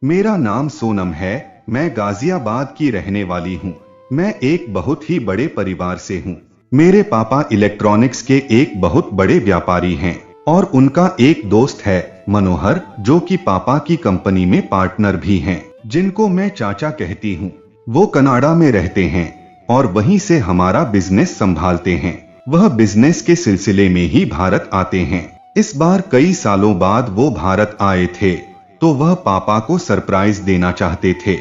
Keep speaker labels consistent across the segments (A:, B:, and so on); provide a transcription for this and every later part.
A: मेरा नाम सोनम है। मैं गाजियाबाद की रहने वाली हूँ। मैं एक बहुत ही बड़े परिवार से हूँ। मेरे पापा इलेक्ट्रॉनिक्स के एक बहुत बड़े व्यापारी हैं और उनका एक दोस्त है मनोहर, जो कि पापा की कंपनी में पार्टनर भी हैं, जिनको मैं चाचा कहती हूँ। वो कनाडा में रहते हैं और वहीं से हमारा बिजनेस संभालते हैं। वह बिजनेस के सिलसिले में ही भारत आते हैं। इस बार कई सालों बाद वो भारत आए थे, तो वह पापा को सरप्राइज देना चाहते थे,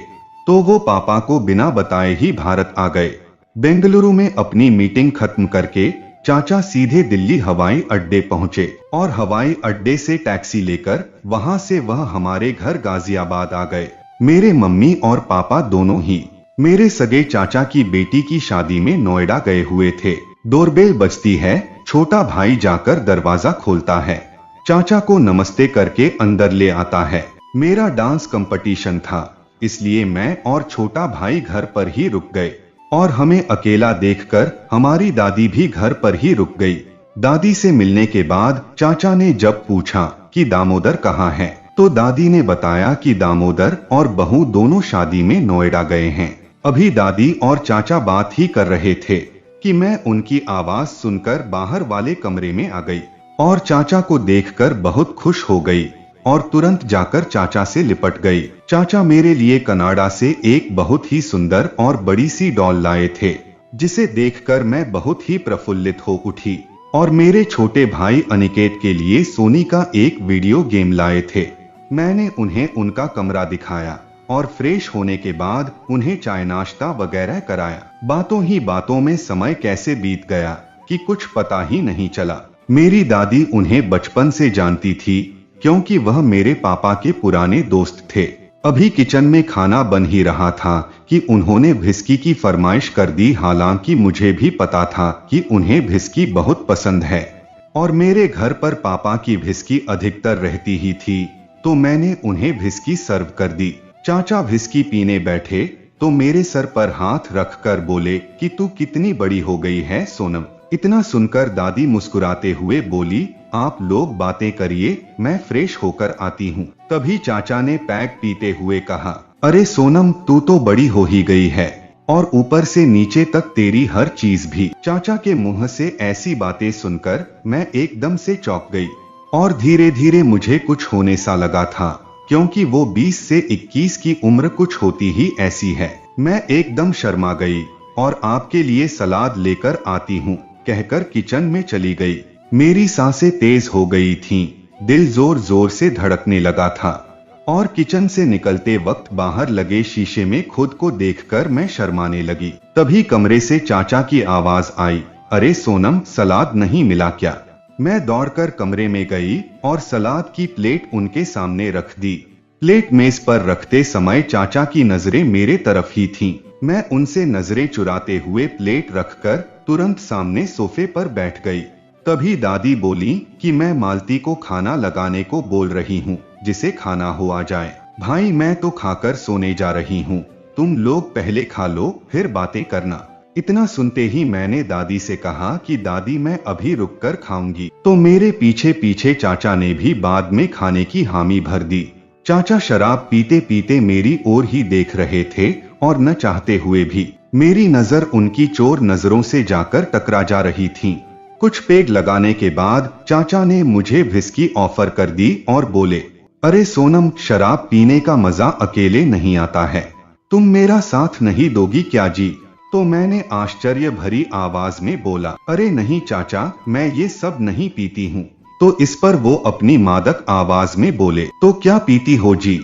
A: तो वो पापा को बिना बताए ही भारत आ गए। बेंगलुरु में अपनी मीटिंग खत्म करके चाचा सीधे दिल्ली हवाई अड्डे पहुंचे और हवाई अड्डे से टैक्सी लेकर वहां से वह हमारे घर गाजियाबाद आ गए। मेरे मम्मी और पापा दोनों ही मेरे सगे चाचा की बेटी की शादी में नोएडा गए हुए थे। डोरबेल बजती है, छोटा भाई जाकर दरवाजा खोलता है, चाचा को नमस्ते करके अंदर ले आता है। मेरा डांस कंपटीशन था, इसलिए मैं और छोटा भाई घर पर ही रुक गए और हमें अकेला देखकर हमारी दादी भी घर पर ही रुक गई। दादी से मिलने के बाद चाचा ने जब पूछा कि दामोदर कहाँ है, तो दादी ने बताया कि दामोदर और बहू दोनों शादी में नोएडा गए हैं। अभी दादी और चाचा बात ही कर रहे थे कि मैं उनकी आवाज सुनकर बाहर वाले कमरे में आ गई और चाचा को देखकर बहुत खुश हो गई और तुरंत जाकर चाचा से लिपट गई। चाचा मेरे लिए कनाडा से एक बहुत ही सुंदर और बड़ी सी डॉल लाए थे, जिसे देखकर मैं बहुत ही प्रफुल्लित हो उठी। और मेरे छोटे भाई अनिकेत के लिए सोनी का एक वीडियो गेम लाए थे। मैंने उन्हें उनका कमरा दिखाया और फ्रेश होने के बाद उन्हें चाय नाश्ता वगैरह कराया। बातों ही बातों में समय कैसे बीत गया कि कुछ पता ही नहीं चला। मेरी दादी उन्हें बचपन से जानती थी, क्योंकि वह मेरे पापा के पुराने दोस्त थे। अभी किचन में खाना बन ही रहा था कि उन्होंने भिस्की की फरमाइश कर दी। हालांकि मुझे भी पता था कि उन्हें भिस्की बहुत पसंद है और मेरे घर पर पापा की भिस्की अधिकतर रहती ही थी, तो मैंने उन्हें भिस्की सर्व कर दी। चाचा भिस्की पीने बैठे तो मेरे सर पर हाथ रखकर बोले कि तू कितनी बड़ी हो गई है सोनम। इतना सुनकर दादी मुस्कुराते हुए बोली, आप लोग बातें करिए, मैं फ्रेश होकर आती हूँ। तभी चाचा ने पैक पीते हुए कहा, अरे सोनम, तू तो बड़ी हो ही गई है और ऊपर से नीचे तक तेरी हर चीज भी। चाचा के मुंह से ऐसी बातें सुनकर मैं एकदम से चौंक गई और धीरे धीरे मुझे कुछ होने सा लगा था, क्योंकि वो 20 से 21 की उम्र कुछ होती ही ऐसी है। मैं एकदम शर्मा गई और आपके लिए सलाद लेकर आती हूँ कहकर किचन में चली गई। मेरी सांसें तेज हो गई थीं, दिल जोर जोर से धड़कने लगा था और किचन से निकलते वक्त बाहर लगे शीशे में खुद को देखकर मैं शर्माने लगी। तभी कमरे से चाचा की आवाज आई, अरे सोनम, सलाद नहीं मिला क्या? मैं दौड़कर कमरे में गई और सलाद की प्लेट उनके सामने रख दी। प्लेट मेज पर रखते समय चाचा की नजरें मेरे तरफ ही थीं। मैं उनसे नजरें चुराते हुए प्लेट रखकर तुरंत सामने सोफे पर बैठ गई। तभी दादी बोली कि मैं मालती को खाना लगाने को बोल रही हूँ, जिसे खाना हो आ जाए। भाई, मैं तो खाकर सोने जा रही हूँ, तुम लोग पहले खा लो, फिर बातें करना। इतना सुनते ही मैंने दादी से कहा कि दादी, मैं अभी रुककर खाऊंगी। तो मेरे पीछे पीछे चाचा ने भी बाद में खाने की हामी भर दी। चाचा शराब पीते पीते मेरी ओर ही देख रहे थे और न चाहते हुए भी मेरी नजर उनकी चोर नजरों से जाकर टकरा जा रही थी। कुछ पेग लगाने के बाद चाचा ने मुझे व्हिस्की ऑफर कर दी और बोले, अरे सोनम, शराब पीने का मजा अकेले नहीं आता है, तुम मेरा साथ नहीं दोगी क्या जी? तो मैंने आश्चर्य भरी आवाज में बोला, अरे नहीं चाचा, मैं ये सब नहीं पीती हूँ। तो इस पर वो अपनी मादक आवाज में बोले, तो क्या पीती हो जी?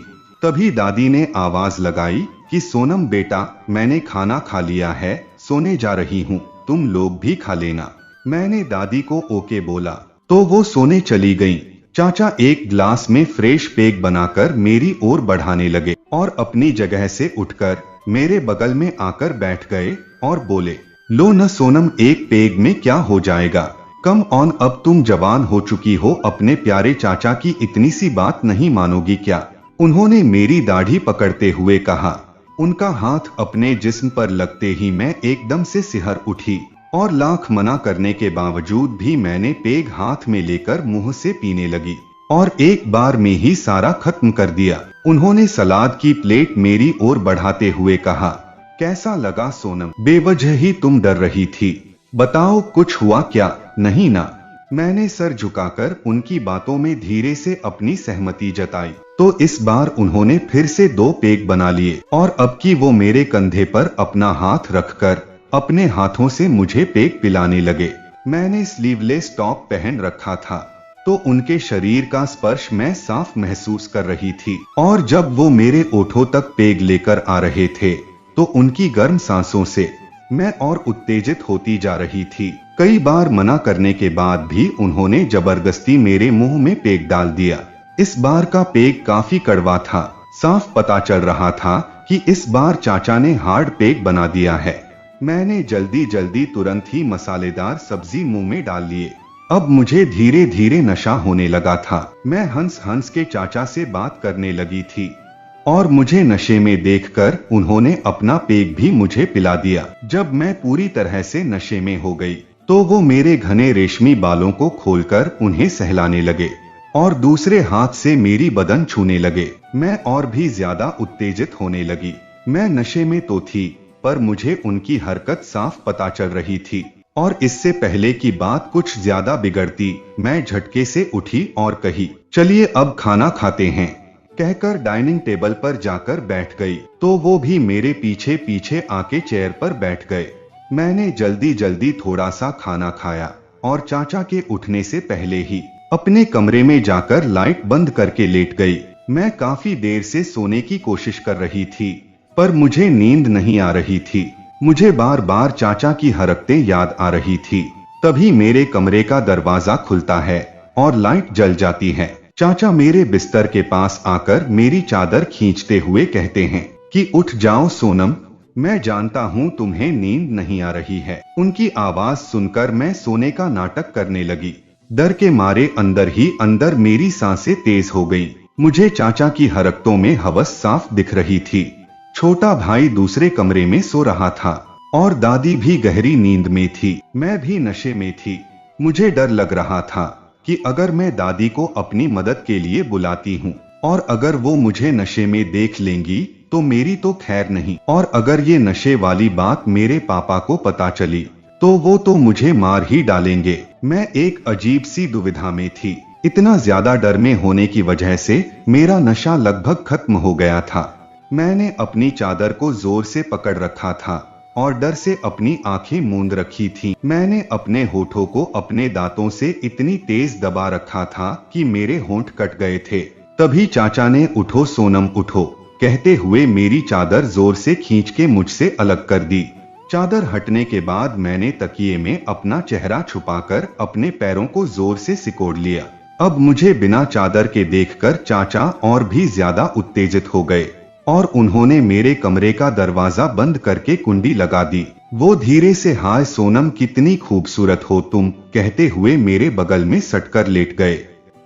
A: तभी दादी ने आवाज लगाई कि सोनम बेटा, मैंने खाना खा लिया है, सोने जा रही हूँ, तुम लोग भी खा लेना। मैंने दादी को ओके बोला तो वो सोने चली गईं। चाचा एक ग्लास में फ्रेश पेग बनाकर मेरी ओर बढ़ाने लगे और अपनी जगह से उठकर मेरे बगल में आकर बैठ गए और बोले, लो न सोनम, एक पेग में क्या हो जाएगा, कम ऑन, अब तुम जवान हो चुकी हो, अपने प्यारे चाचा की इतनी सी बात नहीं मानोगी क्या? उन्होंने मेरी दाढ़ी पकड़ते हुए कहा। उनका हाथ अपने जिस्म पर लगते ही मैं एकदम से सिहर उठी और लाख मना करने के बावजूद भी मैंने पेग हाथ में लेकर मुंह से पीने लगी। और एक बार में ही सारा खत्म कर दिया। उन्होंने सलाद की प्लेट मेरी ओर बढ़ाते हुए कहा, कैसा लगा सोनम? बेवजह ही तुम डर रही थी, बताओ कुछ हुआ क्या? नहीं ना। मैंने सर झुकाकर उनकी बातों में धीरे से अपनी सहमति जताई। तो इस बार उन्होंने फिर से 2 पेग बना लिए और अब की वो मेरे कंधे पर अपना हाथ रखकर अपने हाथों से मुझे पेग पिलाने लगे। मैंने स्लीवलेस टॉप पहन रखा था तो उनके शरीर का स्पर्श मैं साफ महसूस कर रही थी और जब वो मेरे ओठों तक पेग लेकर आ रहे थे तो उनकी गर्म सांसों से मैं और उत्तेजित होती जा रही थी। कई बार मना करने के बाद भी उन्होंने जबरदस्ती मेरे मुंह में पेग डाल दिया। इस बार का पेग काफी कड़वा था। साफ पता चल रहा था कि इस बार चाचा ने हार्ड पेग बना दिया है। मैंने जल्दी जल्दी तुरंत ही मसालेदार सब्जी मुंह में डाल लिए। अब मुझे धीरे धीरे नशा होने लगा था। मैं हंस हंस के चाचा से बात करने लगी थी और मुझे नशे में देखकर उन्होंने अपना पेग भी मुझे पिला दिया। जब मैं पूरी तरह से नशे में हो गई तो वो मेरे घने रेशमी बालों को खोलकर उन्हें सहलाने लगे और दूसरे हाथ से मेरी बदन छूने लगे। मैं और भी ज्यादा उत्तेजित होने लगी। मैं नशे में तो थी पर मुझे उनकी हरकत साफ पता चल रही थी और इससे पहले की बात कुछ ज्यादा बिगड़ती, मैं झटके से उठी और कही, चलिए अब खाना खाते हैं। कहकर डाइनिंग टेबल पर जाकर बैठ गई तो वो भी मेरे पीछे पीछे आके चेयर पर बैठ गए। मैंने जल्दी जल्दी थोड़ा सा खाना खाया और चाचा के उठने से पहले ही अपने कमरे में जाकर लाइट बंद करके लेट गई। मैं काफी देर से सोने की कोशिश कर रही थी पर मुझे नींद नहीं आ रही थी। मुझे बार बार चाचा की हरकतें याद आ रही थी। तभी मेरे कमरे का दरवाजा खुलता है और लाइट जल जाती है। चाचा मेरे बिस्तर के पास आकर मेरी चादर खींचते हुए कहते हैं कि उठ जाओ सोनम, मैं जानता हूँ तुम्हें नींद नहीं आ रही है। उनकी आवाज सुनकर मैं सोने का नाटक करने लगी। डर के मारे अंदर ही अंदर मेरी सांसें तेज हो गईं। मुझे चाचा की हरकतों में हवस साफ दिख रही थी। छोटा भाई दूसरे कमरे में सो रहा था और दादी भी गहरी नींद में थी। मैं भी नशे में थी। मुझे डर लग रहा था कि अगर मैं दादी को अपनी मदद के लिए बुलाती हूँ और अगर वो मुझे नशे में देख लेंगी तो मेरी तो खैर नहीं, और अगर ये नशे वाली बात मेरे पापा को पता चली तो वो तो मुझे मार ही डालेंगे। मैं एक अजीब सी दुविधा में थी। इतना ज्यादा डर में होने की वजह से मेरा नशा लगभग खत्म हो गया था। मैंने अपनी चादर को जोर से पकड़ रखा था और डर से अपनी आंखें मूंद रखी थीं। मैंने अपने होठों को अपने दांतों से इतनी तेज दबा रखा था कि मेरे होंठ कट गए थे। तभी चाचा ने उठो सोनम उठो कहते हुए मेरी चादर जोर से खींच के मुझसे अलग कर दी। चादर हटने के बाद मैंने तकिए में अपना चेहरा छुपाकर अपने पैरों को जोर से सिकोड़ लिया। अब मुझे बिना चादर के देखकर चाचा और भी ज्यादा उत्तेजित हो गए और उन्होंने मेरे कमरे का दरवाजा बंद करके कुंडी लगा दी। वो धीरे से हाय सोनम कितनी खूबसूरत हो तुम कहते हुए मेरे बगल में सटकर लेट गए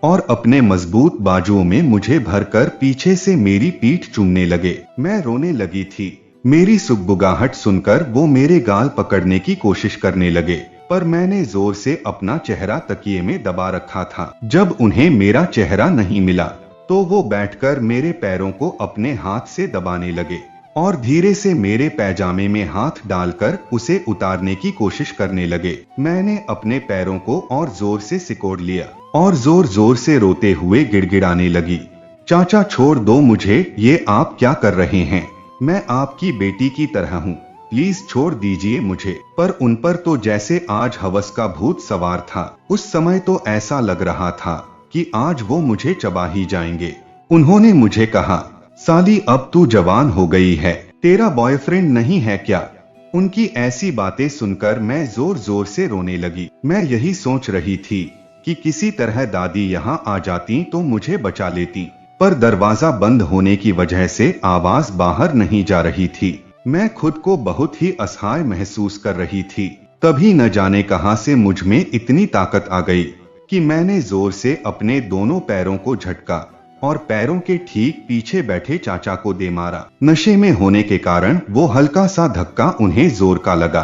A: और अपने मजबूत बाजुओं में मुझे भरकर पीछे से मेरी पीठ चूमने लगे। मैं रोने लगी थी। मेरी सुगबुगाहट सुनकर वो मेरे गाल पकड़ने की कोशिश करने लगे पर मैंने जोर से अपना चेहरा तकिए में दबा रखा था। जब उन्हें मेरा चेहरा नहीं मिला तो वो बैठकर मेरे पैरों को अपने हाथ से दबाने लगे और धीरे से मेरे पैजामे में हाथ डालकर उसे उतारने की कोशिश करने लगे। मैंने अपने पैरों को और जोर से सिकोड़ लिया और जोर जोर से रोते हुए गिड़गिड़ाने लगी। चाचा छोड़ दो मुझे, ये आप क्या कर रहे हैं? मैं आपकी बेटी की तरह हूँ, प्लीज छोड़ दीजिए मुझे। पर उन पर तो जैसे आज हवस का भूत सवार था। उस समय तो ऐसा लग रहा था कि आज वो मुझे चबा ही जाएंगे। उन्होंने मुझे कहा, साली अब तू जवान हो गई है, तेरा बॉयफ्रेंड नहीं है क्या? उनकी ऐसी बातें सुनकर मैं जोर जोर से रोने लगी। मैं यही सोच रही थी कि किसी तरह दादी यहाँ आ जाती तो मुझे बचा लेती, पर दरवाजा बंद होने की वजह से आवाज बाहर नहीं जा रही थी। मैं खुद को बहुत ही असहाय महसूस कर रही थी। तभी न जाने कहां से मुझ में इतनी ताकत आ गई कि मैंने जोर से अपने दोनों पैरों को झटका और पैरों के ठीक पीछे बैठे चाचा को दे मारा। नशे में होने के कारण वो हल्का सा धक्का उन्हें जोर का लगा,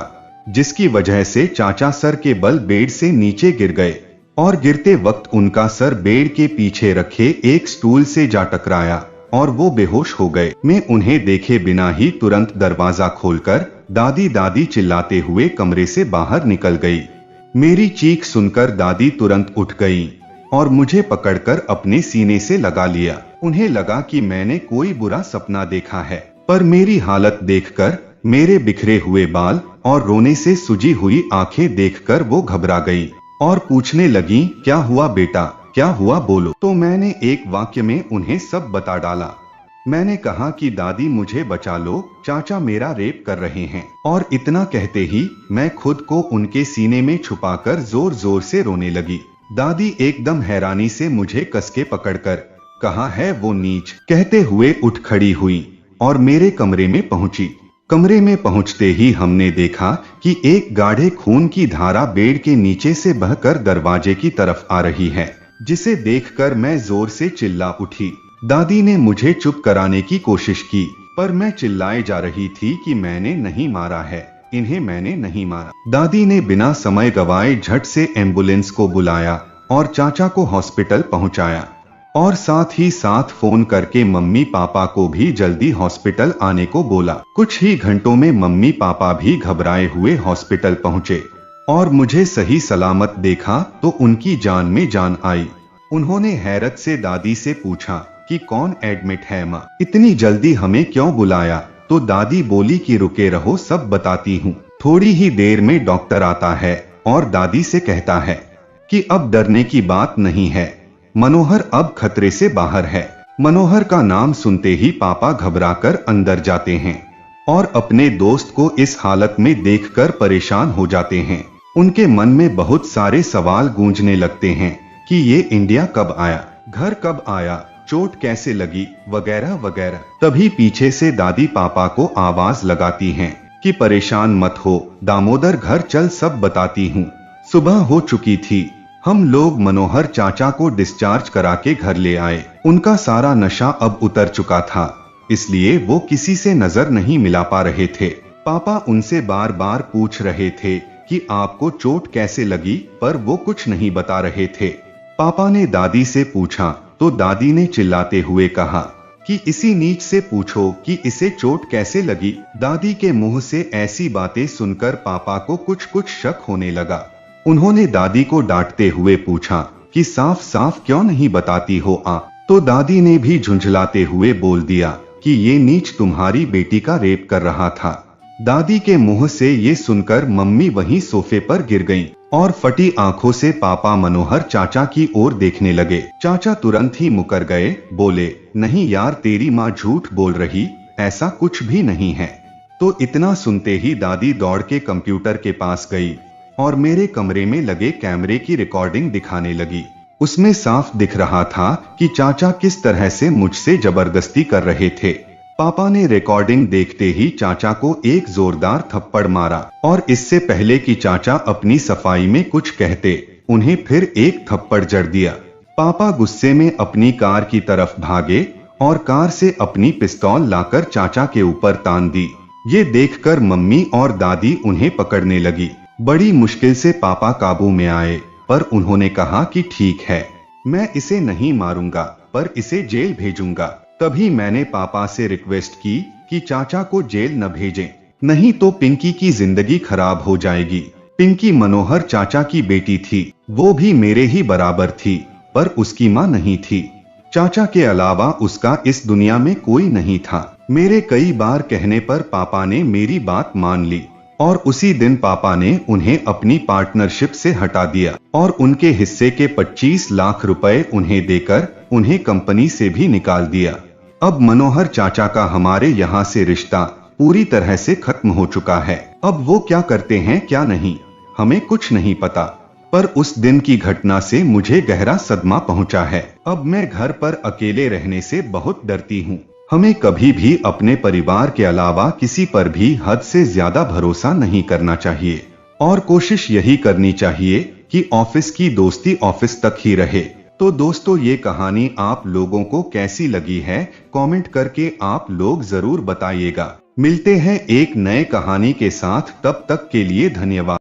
A: जिसकी वजह से चाचा सर के बल बेड से नीचे गिर गए। और गिरते वक्त उनका सर बेड के पीछे रखे एक स्टूल से जा टकराया और वो बेहोश हो गए। मैं उन्हें देखे बिना ही तुरंत दरवाजा खोलकर दादी दादी चिल्लाते हुए कमरे से बाहर निकल गई। मेरी चीख सुनकर दादी तुरंत उठ गई और मुझे पकड़कर अपने सीने से लगा लिया। उन्हें लगा कि मैंने कोई बुरा सपना देखा है, पर मेरी हालत देखकर, मेरे बिखरे हुए बाल और रोने से सुजी हुई आंखें देखकर वो घबरा गई और पूछने लगी, क्या हुआ बेटा, क्या हुआ, बोलो। तो मैंने एक वाक्य में उन्हें सब बता डाला। मैंने कहा कि दादी मुझे बचा लो, चाचा मेरा रेप कर रहे हैं। और इतना कहते ही मैं खुद को उनके सीने में छुपाकर जोर जोर से रोने लगी। दादी एकदम हैरानी से मुझे कसके पकड़कर, कहाँ है वो नीच, कहते हुए उठ खड़ी हुई और मेरे कमरे में पहुंची। कमरे में पहुंचते ही हमने देखा कि एक गाढ़े खून की धारा बेड के नीचे से बहकर दरवाजे की तरफ आ रही है, जिसे देखकर मैं जोर से चिल्ला उठी। दादी ने मुझे चुप कराने की कोशिश की, पर मैं चिल्लाए जा रही थी कि मैंने नहीं मारा है, इन्हें मैंने नहीं मारा। दादी ने बिना समय गवाए झट से एम्बुलेंस को बुलाया और चाचा को हॉस्पिटल पहुंचाया और साथ ही साथ फोन करके मम्मी पापा को भी जल्दी हॉस्पिटल आने को बोला। कुछ ही घंटों में मम्मी पापा भी घबराए हुए हॉस्पिटल पहुंचे और मुझे सही सलामत देखा तो उनकी जान में जान आई। उन्होंने हैरत से दादी से पूछा कि कौन एडमिट है माँ, इतनी जल्दी हमें क्यों बुलाया? तो दादी बोली कि रुके रहो, सब बताती हूँ। थोड़ी ही देर में डॉक्टर आता है और दादी से कहता है कि अब डरने की बात नहीं है, मनोहर अब खतरे से बाहर है। मनोहर का नाम सुनते ही पापा घबराकर अंदर जाते हैं और अपने दोस्त को इस हालत में देखकर परेशान हो जाते हैं। उनके मन में बहुत सारे सवाल गूंजने लगते हैं कि ये इंडिया कब आया, घर कब आया, चोट कैसे लगी, वगैरह वगैरह। तभी पीछे से दादी पापा को आवाज लगाती हैं कि परेशान मत हो दामोदर, घर चल, सब बताती हूँ। सुबह हो चुकी थी। हम लोग मनोहर चाचा को डिस्चार्ज करा के घर ले आए। उनका सारा नशा अब उतर चुका था, इसलिए वो किसी से नजर नहीं मिला पा रहे थे। पापा उनसे बार बार पूछ रहे थे कि आपको चोट कैसे लगी, पर वो कुछ नहीं बता रहे थे। पापा ने दादी से पूछा तो दादी ने चिल्लाते हुए कहा कि इसी नीच से पूछो कि इसे चोट कैसे लगी। दादी के मुंह से ऐसी बातें सुनकर पापा को कुछ कुछ शक होने लगा। उन्होंने दादी को डांटते हुए पूछा कि साफ साफ क्यों नहीं बताती हो आ? तो दादी ने भी झुंझलाते हुए बोल दिया कि ये नीच तुम्हारी बेटी का रेप कर रहा था। दादी के मुंह से ये सुनकर मम्मी वहीं सोफे पर गिर गईं और फटी आंखों से पापा मनोहर चाचा की ओर देखने लगे। चाचा तुरंत ही मुकर गए, बोले, नहीं यार, तेरी माँ झूठ बोल रही, ऐसा कुछ भी नहीं है। तो इतना सुनते ही दादी दौड़ के कंप्यूटर के पास गई और मेरे कमरे में लगे कैमरे की रिकॉर्डिंग दिखाने लगी। उसमें साफ दिख रहा था कि चाचा किस तरह से मुझसे जबरदस्ती कर रहे थे। पापा ने रिकॉर्डिंग देखते ही चाचा को एक जोरदार थप्पड़ मारा और इससे पहले कि चाचा अपनी सफाई में कुछ कहते, उन्हें फिर एक थप्पड़ जड़ दिया। पापा गुस्से में अपनी कार की तरफ भागे और कार से अपनी पिस्तौल लाकर चाचा के ऊपर तान दी। ये देखकर मम्मी और दादी उन्हें पकड़ने लगी। बड़ी मुश्किल से पापा काबू में आए, पर उन्होंने कहा कि ठीक है, मैं इसे नहीं मारूंगा, पर इसे जेल भेजूंगा। तभी मैंने पापा से रिक्वेस्ट की कि चाचा को जेल न भेजें, नहीं तो पिंकी की जिंदगी खराब हो जाएगी। पिंकी मनोहर चाचा की बेटी थी, वो भी मेरे ही बराबर थी, पर उसकी माँ नहीं थी। चाचा के अलावा उसका इस दुनिया में कोई नहीं था। मेरे कई बार कहने पर पापा ने मेरी बात मान ली और उसी दिन पापा ने उन्हें अपनी पार्टनरशिप से हटा दिया और उनके हिस्से के 25 लाख रुपए उन्हें देकर उन्हें कंपनी से भी निकाल दिया। अब मनोहर चाचा का हमारे यहाँ से रिश्ता पूरी तरह से खत्म हो चुका है। अब वो क्या करते हैं क्या नहीं, हमें कुछ नहीं पता, पर उस दिन की घटना से मुझे गहरा सदमा पहुंचा है। अब मैं घर पर अकेले रहने से बहुत डरती हूँ। हमें कभी भी अपने परिवार के अलावा किसी पर भी हद से ज्यादा भरोसा नहीं करना चाहिए और कोशिश यही करनी चाहिए कि ऑफिस की दोस्ती ऑफिस तक ही रहे। तो दोस्तों, ये कहानी आप लोगों को कैसी लगी है, कमेंट करके आप लोग जरूर बताइएगा। मिलते हैं एक नए कहानी के साथ, तब तक के लिए धन्यवाद।